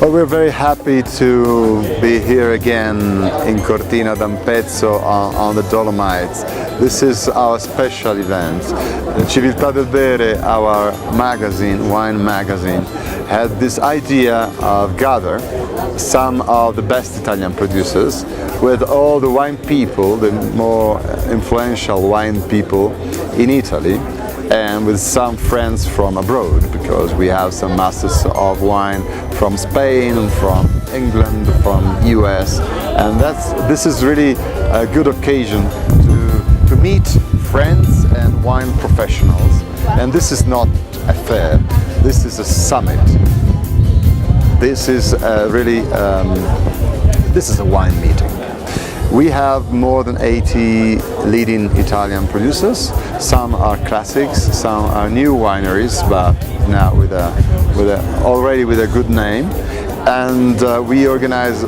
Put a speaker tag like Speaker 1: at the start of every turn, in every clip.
Speaker 1: Well, we're very happy to be here again in Cortina d'Ampezzo on the Dolomites. This is our special event. Civiltà del Bere, our magazine, wine magazine, had this idea of gather some of the best Italian producers with all the wine people, the more influential wine people in Italy, and with some friends from abroad, because we have some masters of wine from Spain, from England, from US, and this is really a good occasion to meet friends and wine professionals. And this is not a fair, this is a summit. This is this is a wine meeting. We have more than 80 leading Italian producers. Some are classics, some are new wineries, but now already with a good name. And we organize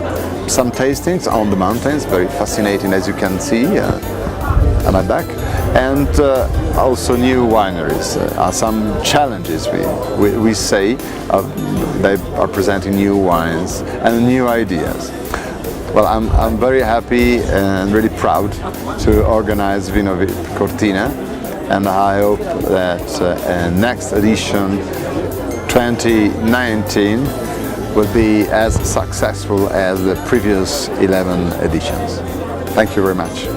Speaker 1: some tastings on the mountains, very fascinating, as you can see at my back. And also new wineries. Some challenges we say they are presenting new wines and new ideas. Well, I'm very happy and really proud to organize VivoVip Cortina, and I hope that next edition 2019 will be as successful as the previous 11 editions. Thank you very much.